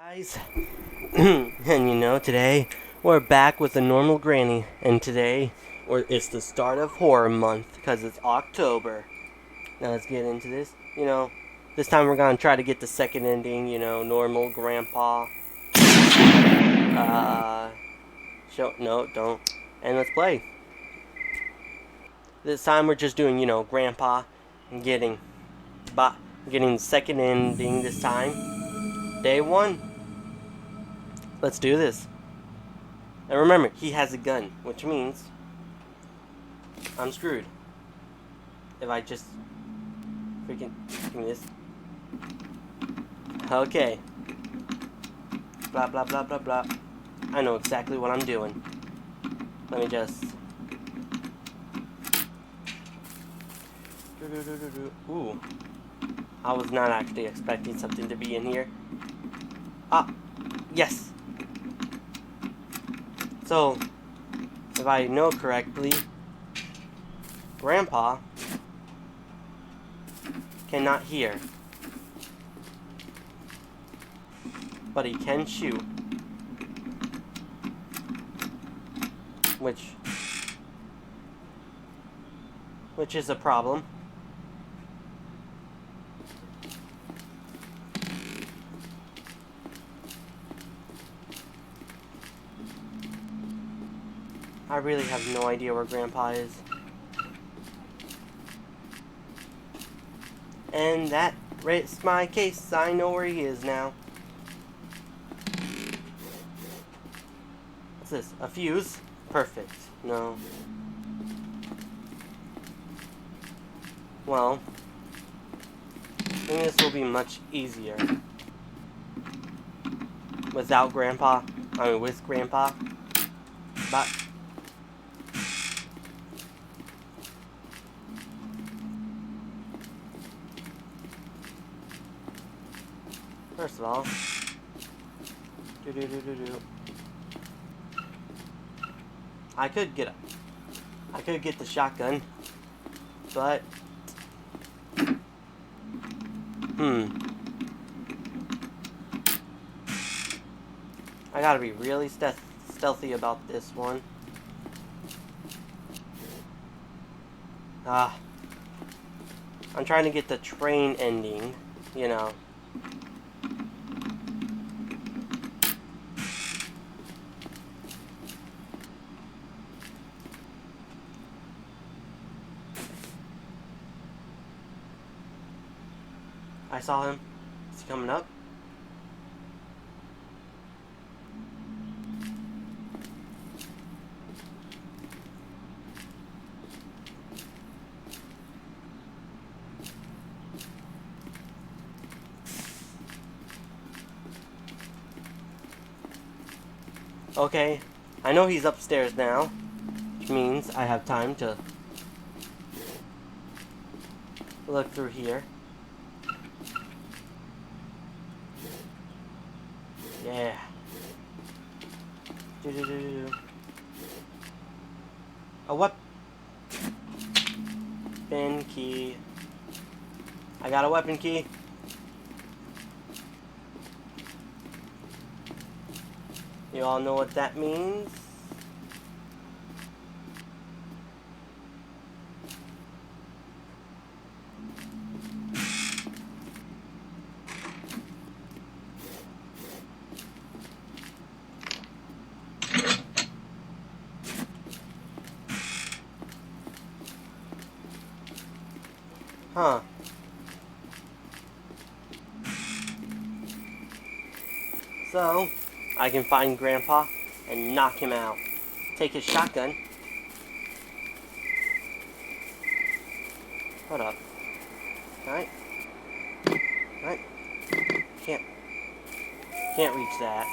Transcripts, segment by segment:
Guys, and today we're back with a normal granny, and today it's the start of horror month because it's October. Now let's get into this. This time we're gonna try to get the second ending. Normal grandpa. Uh, no, don't, and let's play. This time we're just doing grandpa and getting the second ending this time. Day one. Let's do this. And remember, he has a gun, which means I'm screwed. If I just freaking give me this. Okay. Blah blah blah blah blah. I know exactly what I'm doing. Let me just. Ooh. I was not actually expecting something to be in here. Ah, yes. So, if I know correctly, Grandpa cannot hear, but he can shoot, which is a problem. I really have no idea where Grandpa is. And that rests my case. I know where he is now. What's this? A fuse? Perfect. No. Well, I think this will be much easier. Without Grandpa. I mean, with Grandpa. But first of all, I could get the shotgun, but I gotta be really stealthy about this one. I'm trying to get the train ending, I saw him. Is he coming up? Okay, I know he's upstairs now, which means I have time to look through here. Yeah. A weapon key. I got a weapon key. You all know what that means? Huh. So, I can find Grandpa and knock him out. Take his shotgun. Hold up. Alright. Alright. Can't reach that.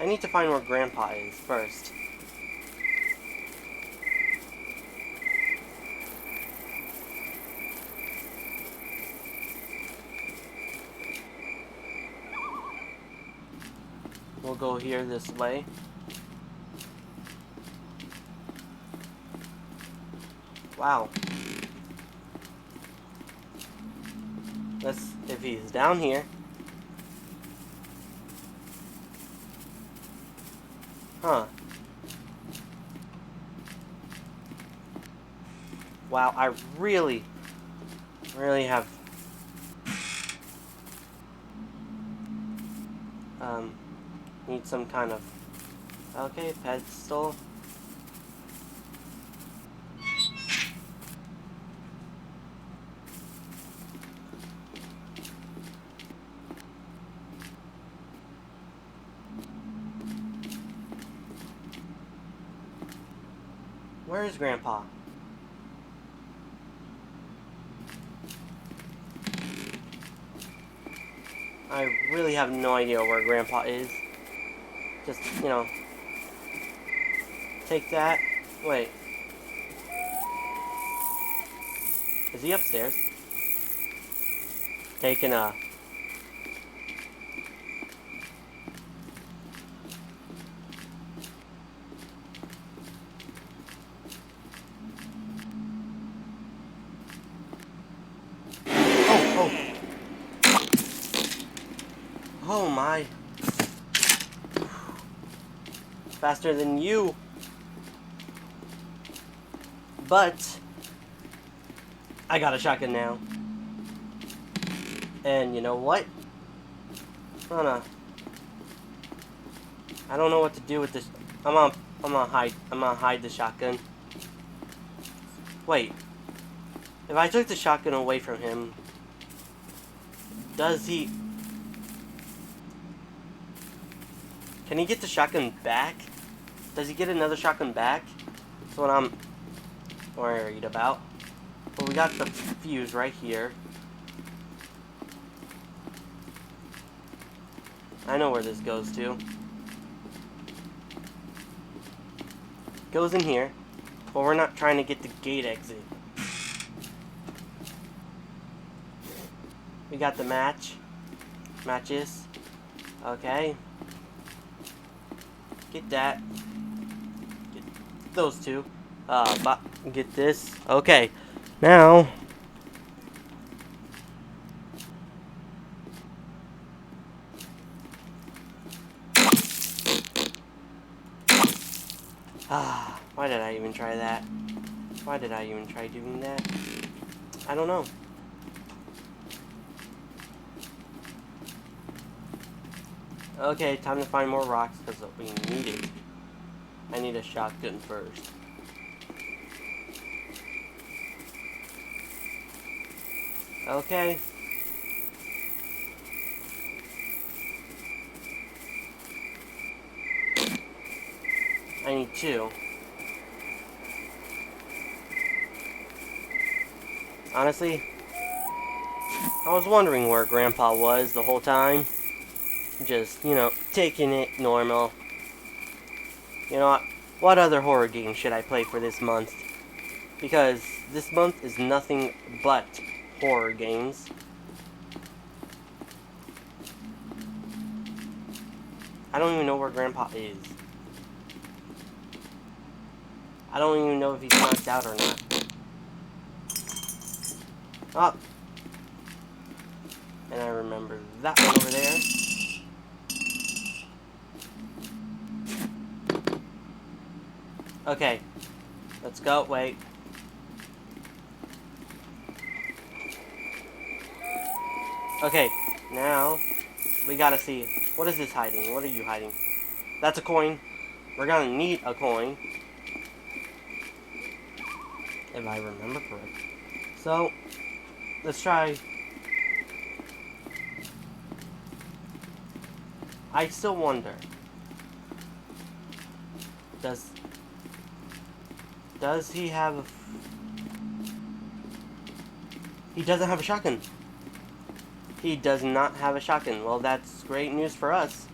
I need to find where Grandpa is first. We'll go here this way. Wow. If he's down here. Huh. Wow, I really have need some kind of okay, pedestal. Where is Grandpa? I really have no idea where Grandpa is. Just, you know, take that. Wait. Is he upstairs? Taking a... Oh, oh. Oh my. Faster than you. But I got a shotgun now. And you know what? I don't know what to do with this. I'm gonna hide the shotgun. Wait. If I took the shotgun away from him, does he... Can he get the shotgun back? Does he get another shotgun back? That's what I'm worried about. Well, we got the fuse right here. I know where this goes to. Goes in here. But we're not trying to get the gate exit. We got the matches. Okay. Get that. Get those two. But get this. Okay. Now. Why did I even try that? Why did I even try doing that? I don't know. Okay, time to find more rocks because we need it. I need a shotgun first. Okay. I need two. Honestly, I was wondering where Grandpa was the whole time. Just, you know, taking it normal. You know what other horror game should I play for this month? Because this month is nothing but horror games. I don't even know where Grandpa is. I don't even know if he's knocked out or not. Oh. And I remember that one over there. Okay. Let's go. Wait. Okay. Now, we gotta see. What is this hiding? What are you hiding? That's a coin. We're gonna need a coin. If I remember correctly. So, let's try. I still wonder. Does he have... He doesn't have a shotgun. He does not have a shotgun. Well, that's great news for us.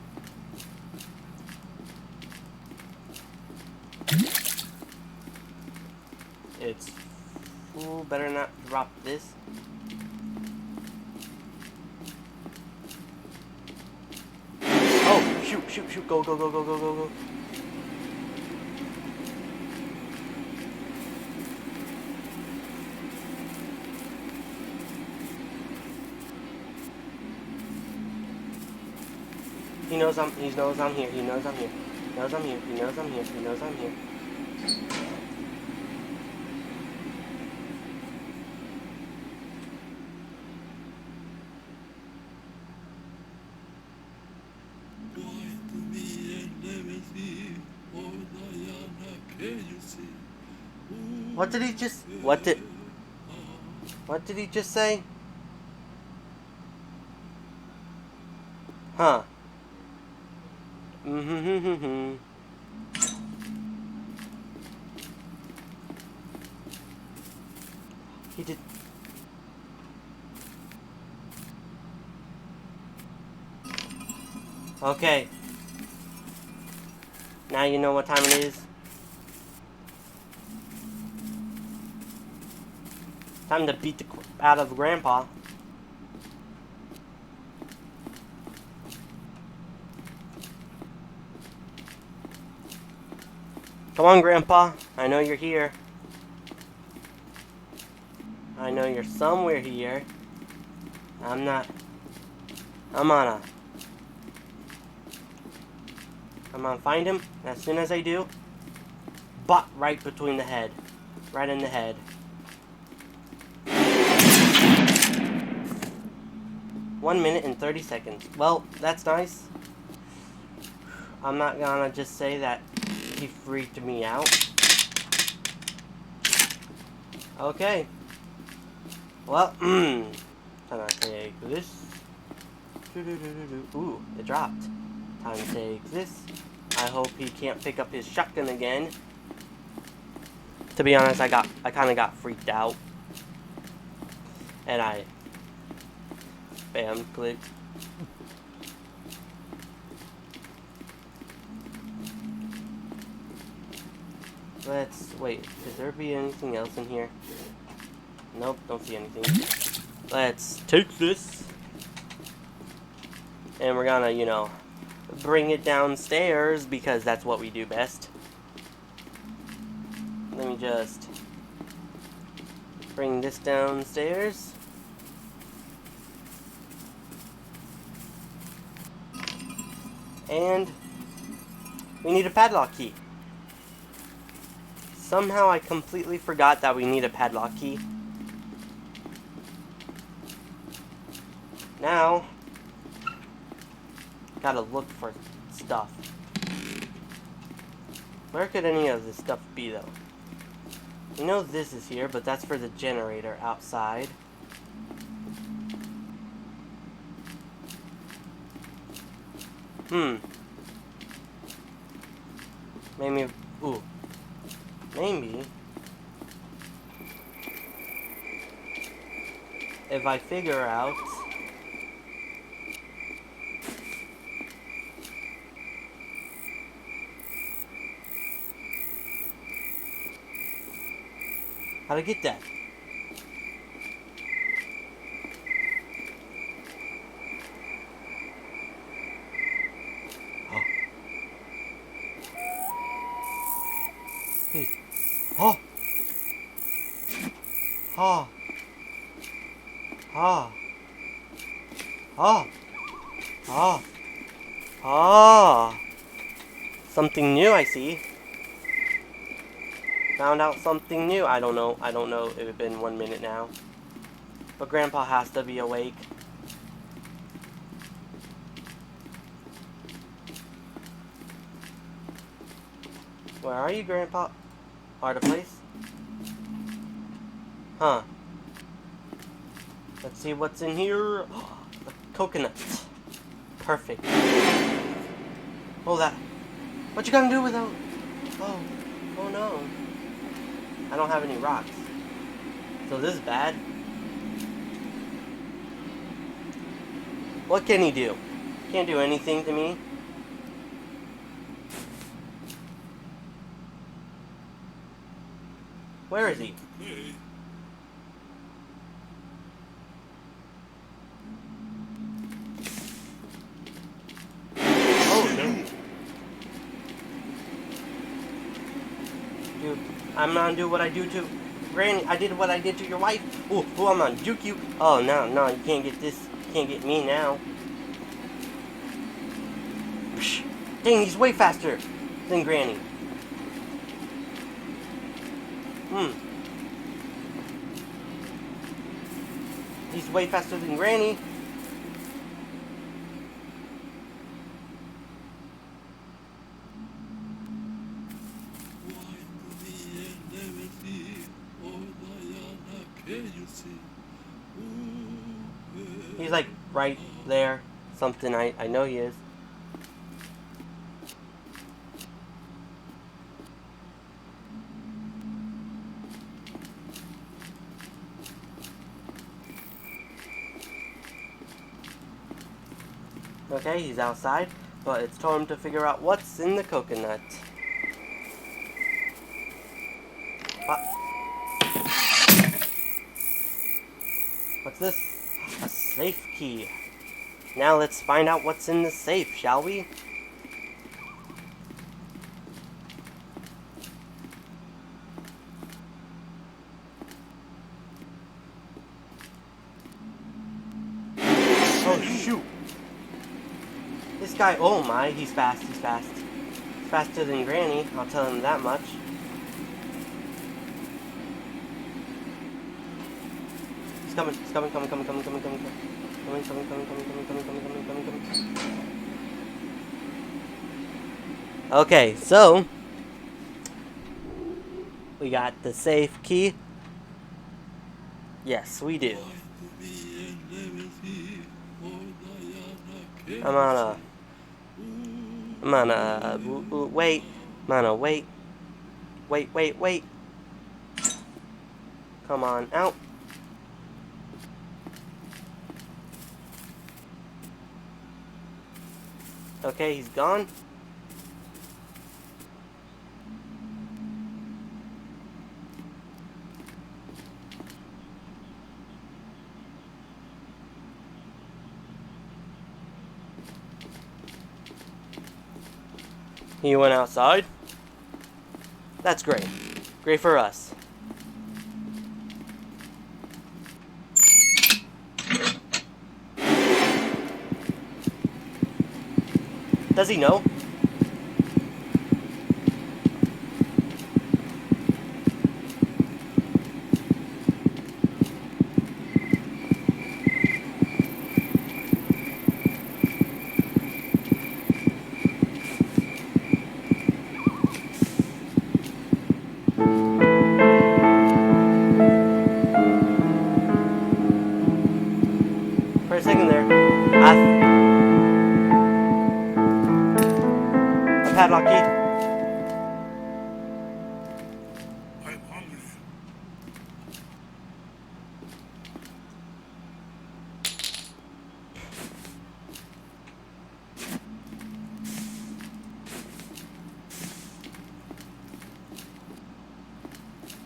It's... Ooh, better not drop this. Oh, shoot, shoot, shoot. Go, go, go, go, go, go, go. He knows I'm here. He knows I'm here. He knows I'm here. He knows I'm here. He knows I'm here. He knows I'm here. What did he just say? Huh. Mm-hmm. He did. Okay. Now you know what time it is. Time to beat the crap out of Grandpa. Come on, Grandpa. I know you're here. I know you're somewhere here. I'm gonna find him. As soon as I do, butt right between the head. Right in the head. 1 minute and 30 seconds. Well, that's nice. I'm not gonna just say that he freaked me out. Okay. Well, can I take this? Ooh, it dropped. Time to take this. I hope he can't pick up his shotgun again. To be honest, I kind of got freaked out. And I spam clicked. Let's wait. Could there be anything else in here? Nope, don't see anything. Let's take this. And we're gonna, you know, bring it downstairs because that's what we do best. Let me just bring this downstairs. And we need a padlock key. Somehow I completely forgot that we need a padlock key. Now, gotta look for stuff. Where could any of this stuff be, though? You know this is here, but that's for the generator outside. Maybe, ooh. Maybe if I figure out how to get that. Oh. Oh. Oh. Oh. Oh. Oh. Something new, I see. Found out something new. I don't know if it's been 1 minute now. But Grandpa has to be awake. Where are you, Grandpa? Hard to place? Huh. Let's see what's in here. The coconut. Perfect. Oh, that. What you gonna do without? Oh no. I don't have any rocks. So this is bad. What can he do? Can't do anything to me. Where is he? Oh no. Dude, I'm gonna do what I do to Granny. I did what I did to your wife. Ooh, I'm gonna juke you. Oh no, you can't get this. You can't get me now. Dang, he's way faster than Granny. He's way faster than Granny. He's like right there. Something I know he is. Okay, he's outside, but it's time to figure out what's in the coconut. What's this? A safe key. Now let's find out what's in the safe, shall we? Oh shoot! This guy, oh my, he's fast, he's fast. He's faster than Granny, I'll tell him that much. He's coming, he's coming. Okay, so we got the safe key. Yes, we do. I'm on a wait. Wait. Come on out. Okay, he's gone. He went outside. That's great. Great for us. Does he know? For a second there, a padlock key. I'm hungry.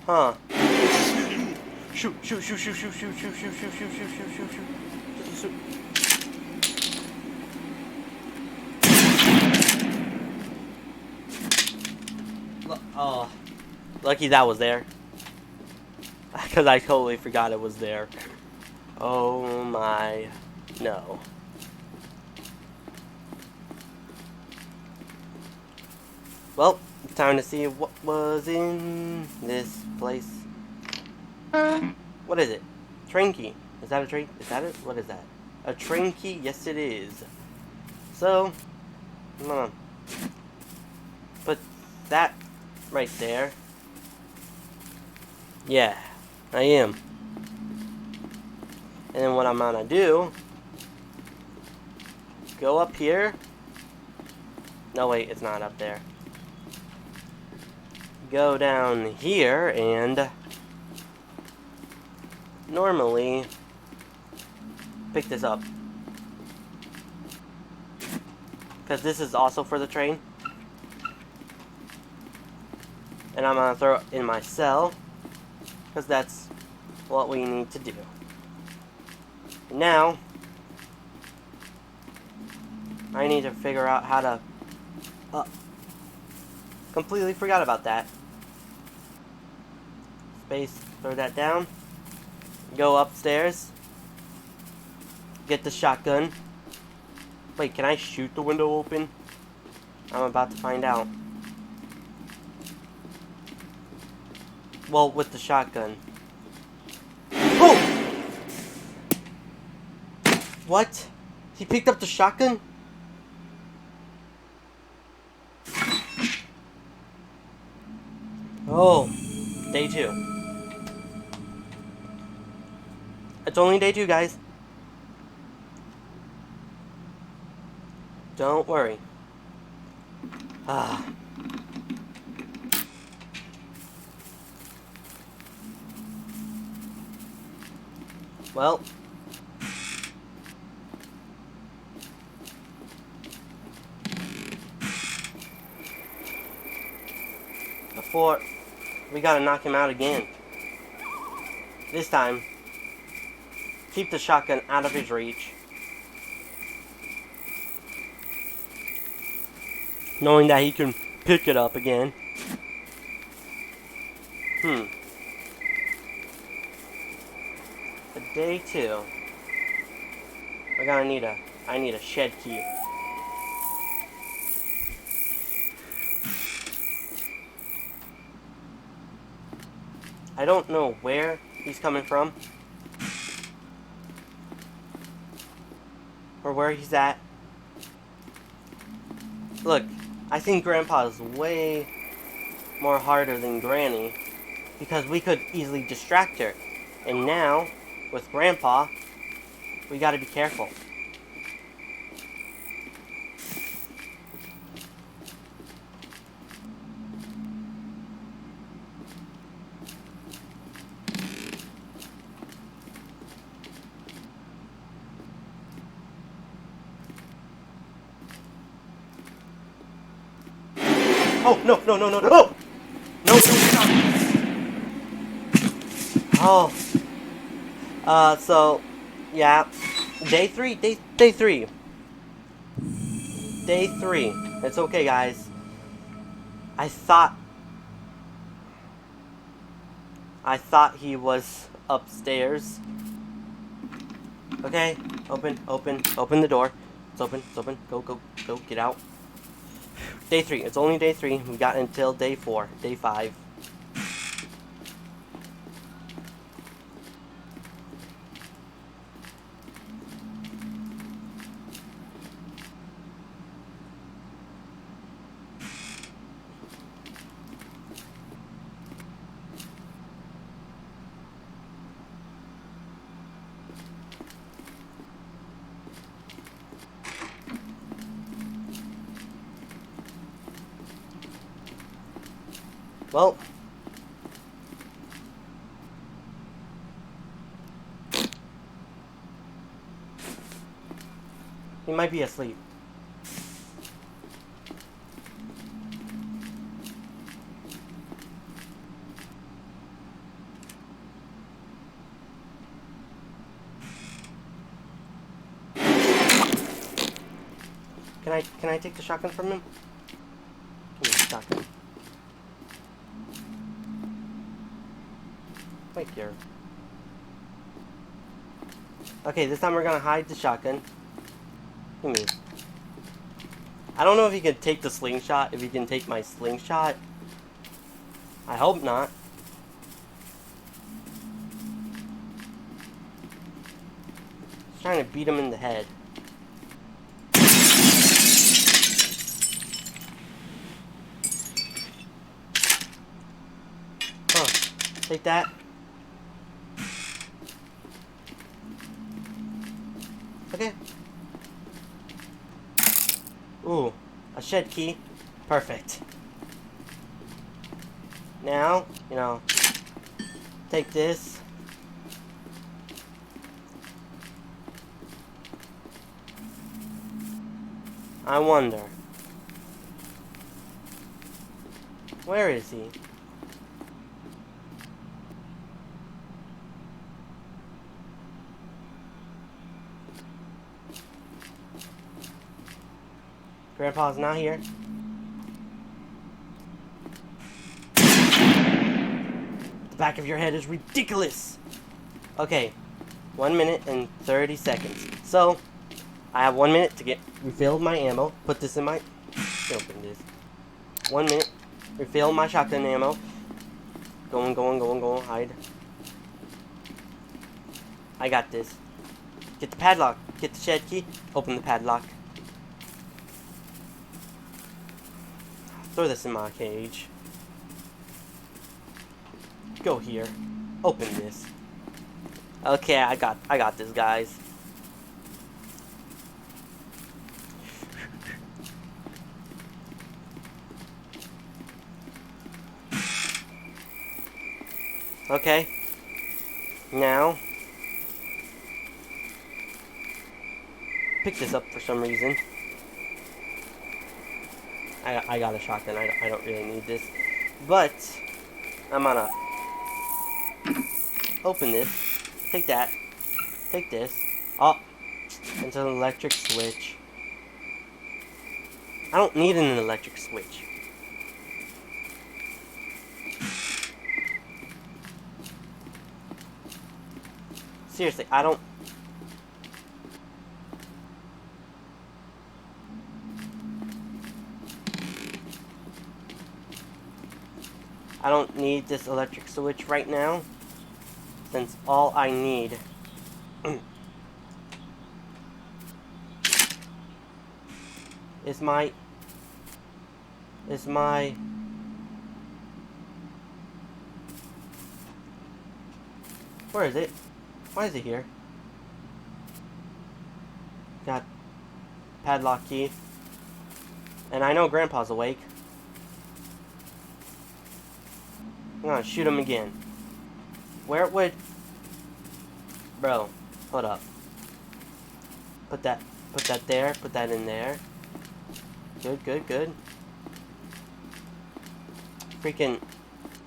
Huh. Shoot. Oh, lucky that was there. Because I totally forgot it was there. Oh my, no. Well, it's time to see what was in this place. What is it? Train key. Is that a train? Is that it? What is that? A train key? Yes, it is. So, I'm gonna put that right there. Yeah, I am. And then what I'm gonna do, go up here. No, wait, it's not up there. Go down here and normally pick this up. Because this is also for the train. And I'm gonna throw it in my cell. Because that's what we need to do. Now, I need to figure out how to... completely forgot about that. Space, throw that down. Go upstairs. Get the shotgun. Wait, can I shoot the window open? I'm about to find out. Well, with the shotgun. Oh! What? He picked up the shotgun? Oh. Day 2. It's only day 2, guys. Don't worry. Ah. Well. Before we gotta knock him out again. This time, keep the shotgun out of his reach. Knowing that he can pick it up again. But day 2, I need a shed key. I don't know where he's coming from. Or where he's at. Look, I think Grandpa is way more harder than Granny. Because we could easily distract her. And now, with Grandpa, we gotta be careful. Oh, no, no, no, no, no! Oh! No, stop! Oh. So, yeah. Day 3, day 3. Day 3. It's okay, guys. I thought he was upstairs. Okay, open the door. It's open, go, get out. Day 3, it's only day 3. We got until day 4, day 5. Well, he might be asleep. Can I take the shotgun from him? Give me the shotgun. Wait here. Okay, this time we're gonna hide the shotgun. Give me. I don't know if he can take the slingshot, if he can take my slingshot. I hope not. Just trying to beat him in the head. Huh. Take that. Okay. Ooh, a shed key. Perfect. Now, take this. I wonder. Where is he? Grandpa's not here. The back of your head is ridiculous. Okay, 1 minute and 30 seconds. So, I have 1 minute to get refill my ammo. Put this in my Open this. 1 minute. Refill my shotgun ammo. Going. Hide. I got this. Get the padlock. Get the shed key. Open the padlock. Throw this in my cage. Go here. Open this. Okay, I got this, guys. Okay. Now, pick this up for some reason. I got a shotgun. I don't really need this, but I'm gonna open this. Take that. Take this. Oh, it's an electric switch. I don't need an electric switch. Seriously, I don't need this electric switch right now, since all I need is my where is it? Why is it here? Got padlock key. And I know Grandpa's awake. I'm gonna shoot him again. Where would... Bro, hold up. Put that there. Put that in there. Good. Freaking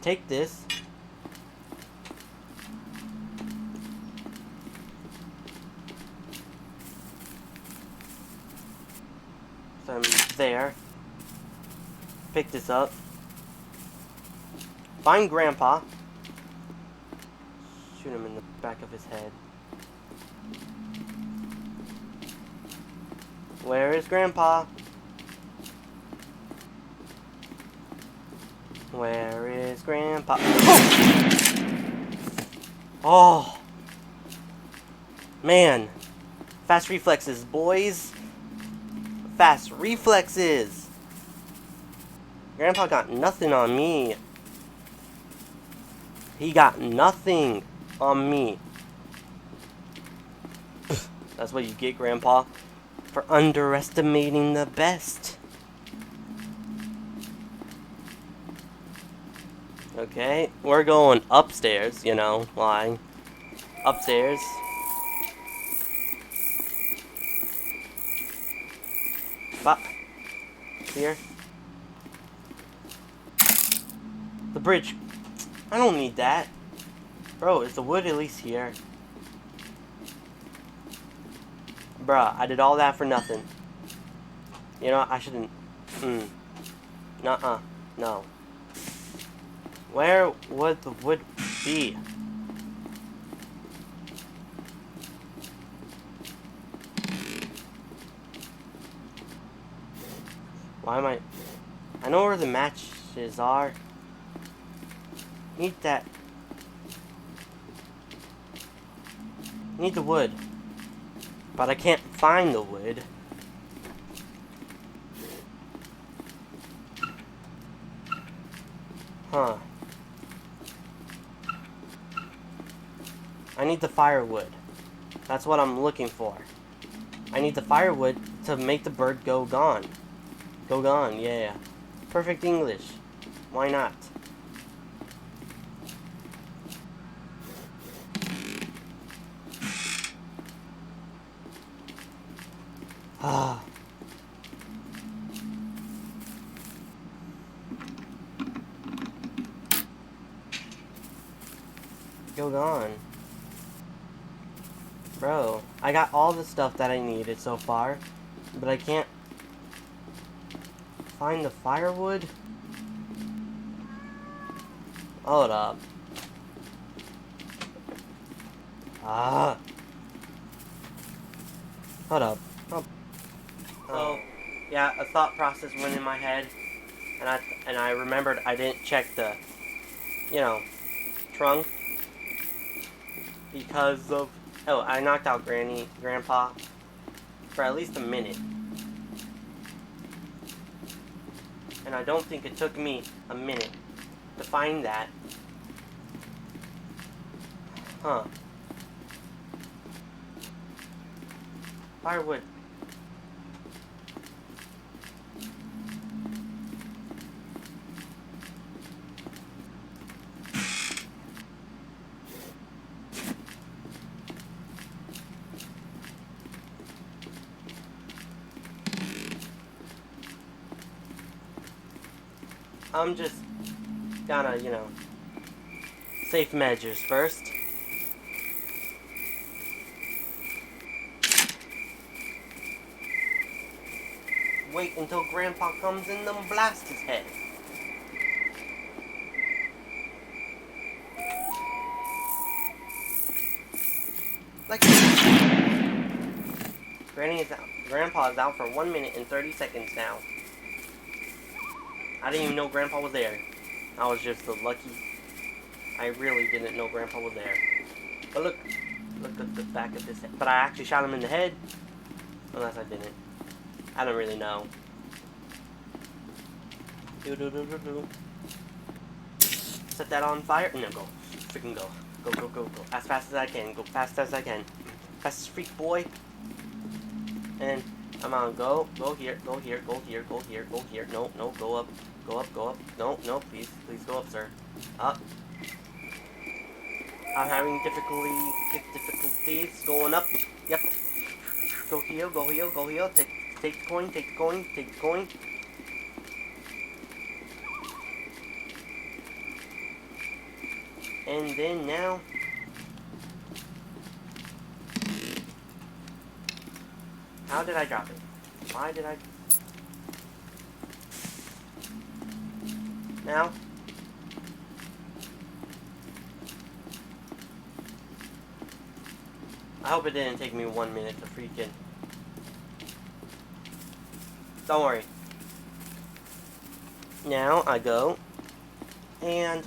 take this. So I'm there. Pick this up. Find Grandpa. Shoot him in the back of his head. Where is Grandpa? Where is Grandpa? Oh! Man. Fast reflexes, boys. Fast reflexes. Grandpa got nothing on me. He got nothing on me. That's what you get, Grandpa, for underestimating the best. Okay, we're going upstairs, you know, why? Upstairs. But here. The bridge. I don't need that. Bro, is the wood at least here? Bruh, I did all that for nothing. You know, I shouldn't. Nuh-uh. No. Where would the wood be? Why am I know where the matches are. Need that. Need the wood. But I can't find the wood. Huh. I need the firewood. That's what I'm looking for. I need the firewood to make the bird go gone. Go gone, yeah. Perfect English. Why not? Ah. Go gone. Bro, I got all the stuff that I needed so far, but I can't find the firewood? Hold up. Ah. Hold up. Oh. Yeah, a thought process went in my head, and I remembered I didn't check the, you know, trunk because of. Oh, I knocked out Grandpa, for at least a minute, and I don't think it took me a minute to find that. Huh? Firewood. I'm just gonna, safe measures first. Wait until Grandpa comes and then blast his head. Like Granny is out. Grandpa is out for 1 minute and 30 seconds now. I didn't even know Grandpa was there. I was just so lucky. I really didn't know Grandpa was there. But look at the back of this head. But I actually shot him in the head. Unless I didn't. I don't really know. Set that on fire. No, go. Freaking go. Go. As fast as I can. Go fast as I can. Fast as freak, boy. And I'm on go here. No, go up. No, please go up, sir. Up. I'm having difficulties going up. Yep. Go here. Take the coin. And then now. How did I drop it? Why did I? Now. I hope it didn't take me 1 minute to freaking. Don't worry. Now I go and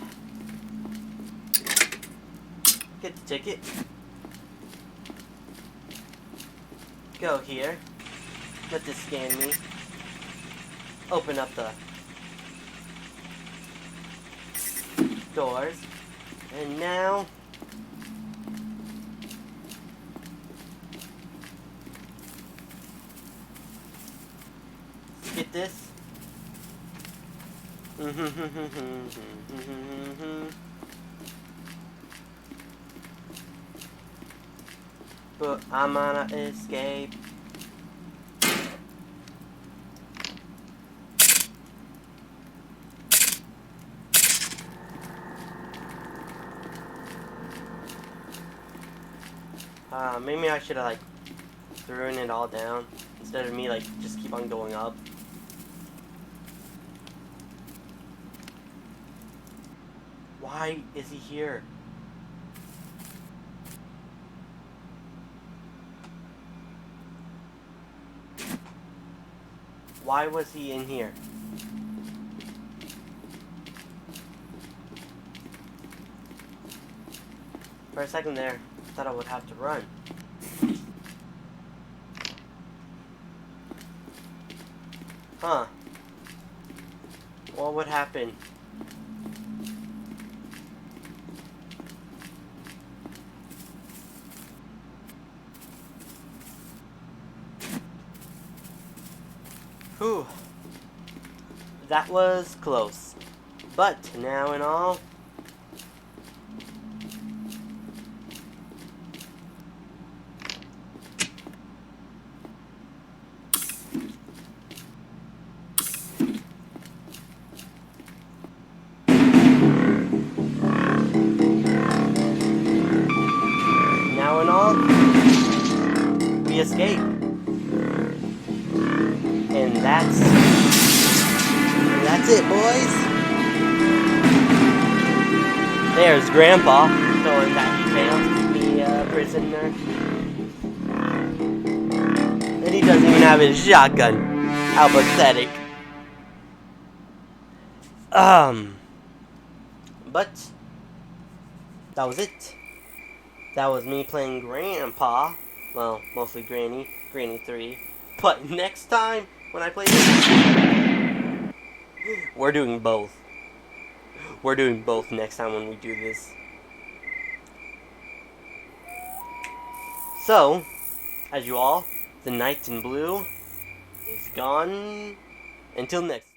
get the ticket. Go here. Let this scan me. Open up the doors. And now get this. But I'm gonna escape. Maybe I should have thrown it all down instead of me just keep on going up. Why is he here? Why was he in here? For a second there, I thought I would have to run. Huh. What would happen? Whew. That was close. But now in all, we escape. And that's it, boys. There's Grandpa showing that he failed to be a prisoner. And he doesn't even have his shotgun. How pathetic. But that was it. That was me playing Grandpa. Well, mostly Granny. Granny 3. But next time, when I play this, we're doing both. We're doing both next time when we do this. So, as you all, the Knight in Blue is gone. Until next time.